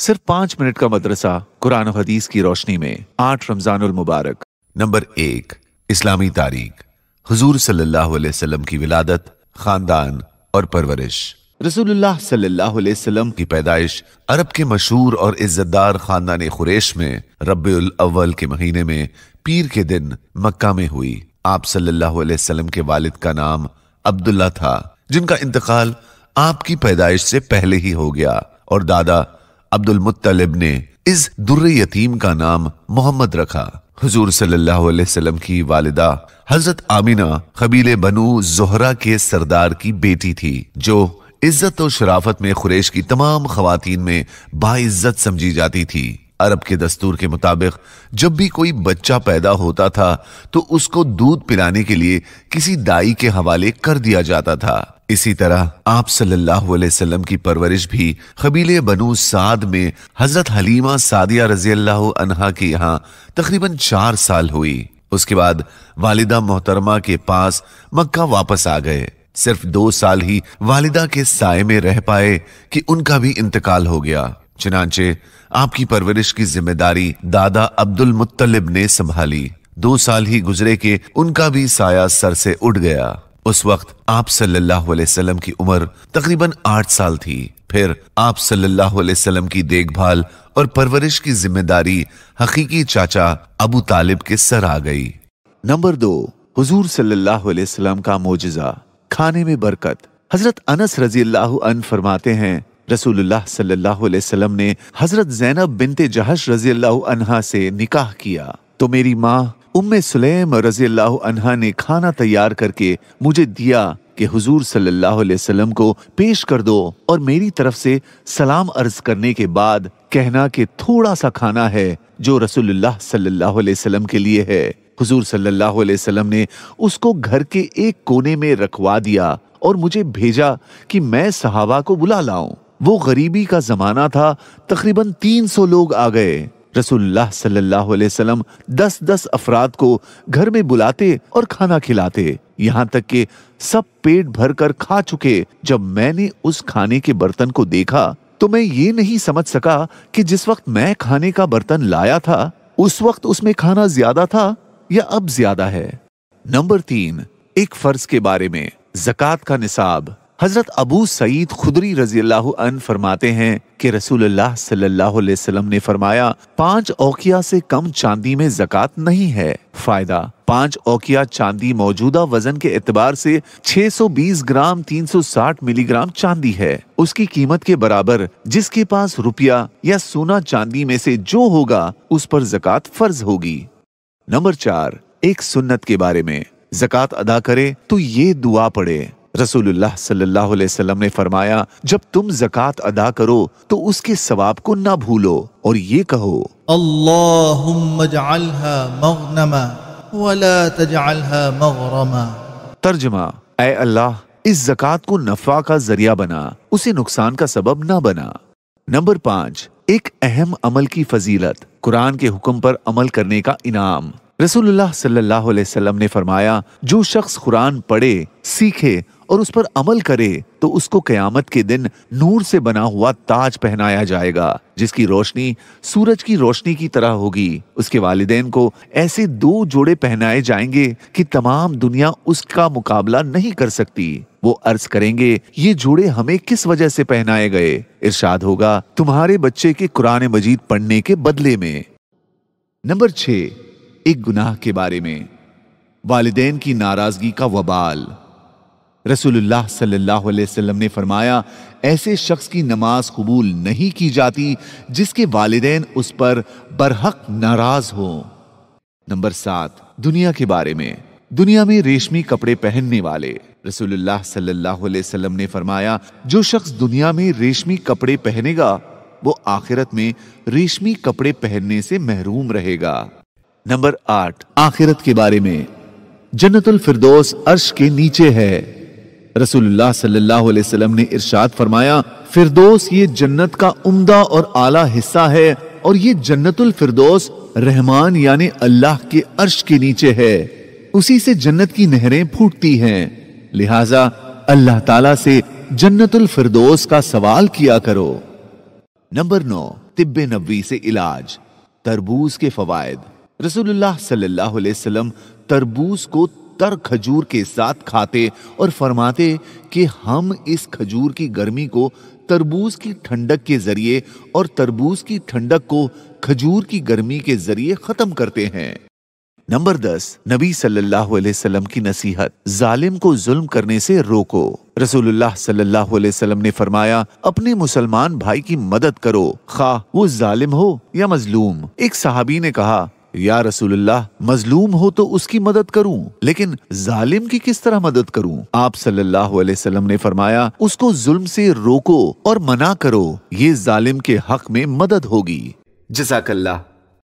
सिर्फ 5 मिनट का मदरसा कुरान और हदीस की रोशनी में 8 रमजानुल मुबारक। नंबर 1, इस्लामी तारीख। हुजूर सल्लल्लाहु अलैहि वसल्लम की विलादत, खानदान और परवरिश। रसूलुल्लाह सल्लल्लाहु अलैहि वसल्लम की पैदाइश अरब के मशहूर और इज्जतदार खानदान कुरैश में रब्बिउल अव्वल के महीने में पीर के दिन मक्का में हुई। आप सल्लल्लाहु अलैहि वसल्लम के वालिद का नाम अब्दुल्ला था, जिनका इंतकाल आपकी पैदाइश से पहले ही हो गया, और दादा अब्दुल मुत्तलिब ने इस दुर्रे यतीम का नाम मोहम्मद रखा। हुजूर सल्लल्लाहु अलैहि वसल्लम की वालिदा हजरत आमिना कबीले बनु ज़ोहरा के सरदार की बेटी थी, जो इज्जत और शराफत में कुरैश की तमाम खवातीन में बाइज्जत समझी जाती थी। अरब के दस्तूर के मुताबिक जब भी कोई बच्चा पैदा होता था तो उसको दूध पिलाने के लिए किसी दाई के हवाले कर दिया जाता था। इसी तरह आप सल्लल्लाहु अलैहि वसल्लम की परवरिश भी कबीले बनु साद में हजरत हलीमा सादिया रज़ियल्लाहु अन्हा के यहाँ तकरीबन 4 साल हुई। उसके बाद वालिदा मोहतरमा के पास मक्का वापस आ गए। सिर्फ 2 साल ही वालिदा के साए में रह पाए कि उनका भी इंतकाल हो गया। चुनांचे आपकी परवरिश की जिम्मेदारी दादा अब्दुल मुत्तलिब ने संभाली। 2 साल ही गुजरे कि उनका भी साया सर से उड़ गया। उस वक्त आप सल्लल्लाहु अलैहि वसल्लम की उम्र तकरीबन 8 साल थी। फिर आप सल्लल्लाहु अलैहि वसल्लम की देखभाल और परवरिश की जिम्मेदारी हकीकी चाचा अबू तालिब के सर आ गई। नंबर 2, हुजूर सल्लल्लाहु अलैहि वसल्लम का मोजिजा, खाने में बरकत। हजरत अनस रज़ियल्लाहु अन्हु फरमाते हैं, रसूलुल्लाह सल्लल्लाहु अलैहि वसल्लम ने हजरत ज़ैनब बिन्ते जहश रज़ियल्लाहु अन्हा से निकाह किया तो मेरी माँ उम्मे सुलैम रज़ियल्लाहु अन्हा ने खाना तैयार करके मुझे दिया कि हुजूर सल्लल्लाहु अलैहि वसल्लम को पेश कर दो, और मेरी तरफ से सलाम अर्ज करने के बाद कहना कि थोड़ा सा खाना है जो रसूलुल्लाह सल्लल्लाहु अलैहि वसल्लम के लिए है। हुजूर सल्लल्लाहु अलैहि वसल्लम ने उसको घर के एक कोने में रखवा दिया और मुझे भेजा कि मैं सहाबा को बुला लाऊं। वो गरीबी का जमाना था, तकरीबन 300 लोग आ गए। रसूलुल्लाह सल्लल्लाहु अलैहि वसल्लम 10-10 अफराद को घर में बुलाते और खाना खिलाते, यहाँ तक कि सब पेट भर कर खा चुके। जब मैंने उस खाने के बर्तन को देखा तो मैं ये नहीं समझ सका कि जिस वक्त मैं खाने का बर्तन लाया था उस वक्त उसमें खाना ज्यादा था या अब ज्यादा है। नंबर 3, एक फर्ज के बारे में, ज़कात का निसाब। हजरत अबू सईद खुदरी रज़ियल्लाहु अन्हु फरमाते हैं कि रसूलुल्लाह सल्लल्लाहु अलैहि वसल्लम ने फरमाया, 5 औकिया से कम चांदी में ज़कात नहीं है। फायदा, 5 औकिया चांदी मौजूदा वजन के एतबार से 620 ग्राम 360 मिलीग्राम चांदी है। उसकी कीमत के बराबर जिसके पास रुपया या सोना चांदी में से जो होगा उस पर ज़कात फर्ज होगी। नंबर 4, एक सुन्नत के बारे में, ज़कात अदा करे तो ये दुआ पढ़े। रसूलुल्लाह सल्लल्लाहु अलैहि वसल्लम ने फरमाया, जब तुम ज़कात अदा करो तो उसके सवाब को ना भूलो और ये कहो, अल्लाहुम्मा जअलहा मग़नमा वला तजअलहा मग़रमा। तर्जुमा, ऐ अल्लाह इस ज़कात को नफा का जरिया बना, उसे नुकसान का सबब ना बना। नंबर 5, एक अहम अमल की फजीलत, कुरान के हुक्म पर अमल करने का इनाम। रसूलुल्लाह सल्लल्लाहु अलैहि वसल्लम ने फरमाया, जो शख्स कुरान पढ़े, सीखे और उस पर अमल करे तो उसको क़यामत के दिन नूर से बना हुआ ताज पहनाया जाएगा, जिसकी रोशनी सूरज की रोशनी की तरह होगी। उसके वालिदैन को ऐसे 2 जोड़े पहनाए जाएंगे कि तमाम दुनिया उसका मुकाबला नहीं कर सकती। वो अर्ज करेंगे, ये जोड़े हमें किस वजह से पहनाए गए? इरशाद होगा, तुम्हारे बच्चे के कुरान मजीद पढ़ने के बदले में। नंबर 6, एक गुनाह के बारे में, वालिदैन की नाराजगी का वबाल। रसूलुल्लाह सल्लल्लाहु अलैहि वसल्लम ने फरमाया, ऐसे शख्स की नमाज कबूल नहीं की जाती जिसके वालिदैन उस पर बरहक नाराज हो। नंबर 7, दुनिया के बारे में, दुनिया में रेशमी कपड़े पहनने वाले। रसूलुल्लाह सल्लल्लाहु अलैहि वसल्लम ने फरमाया, जो शख्स दुनिया में रेशमी कपड़े पहनेगा वो आखिरत में रेशमी कपड़े पहनने से महरूम रहेगा। नंबर 8, आखिरत के बारे में, जन्नतुल फिरदौस अर्श के नीचे है। रसूलुल्लाह सल्लल्लाहु अलैहि वसल्लम ने इरशाद फरमाया, फिरदौस ये जन्नत का उम्दा और आला हिस्सा है और ये जन्नतुल फिरदौस रहमान यानी अल्लाह के अर्श के नीचे है। उसी से जन्नत की नहरें फूटती हैं। लिहाजा अल्लाह ताला से जन्नतुल फिरदौस का सवाल किया करो। नंबर 9, तिब्बे नबवी से इलाज। तरबूज के फवायद। रसूलुल्लाह सल्लल्लाहु अलैहि वसल्लम तरबूज को तर खजूर के साथ खाते और फरमाते कि हम इस खजूर की गर्मी को तरबूज की ठंडक के जरिए और तरबूज की ठंडक को खजूर की गर्मी के जरिए खत्म करते हैं। नंबर 10, नबी सल्लल्लाहु अलैहि वसल्लम की नसीहत। जालिम को जुल्म करने से रोको। रसूलुल्लाह सल्लल्लाहु अलैहि वसल्लम ने फरमाया, अपने मुसलमान भाई की मदद करो, खा वो जालिम हो या मजलूम। एक सहाबी ने कहा, या रसूलुल्लाह, मजलूम हो तो उसकी मदद करूं, लेकिन जालिम की किस तरह मदद करूं? आप सल्लल्लाहु अलैहि वसल्लम ने फरमाया, उसको जुल्म से रोको और मना करो, ये जालिम के हक में मदद होगी। जज़ाकल्लाह।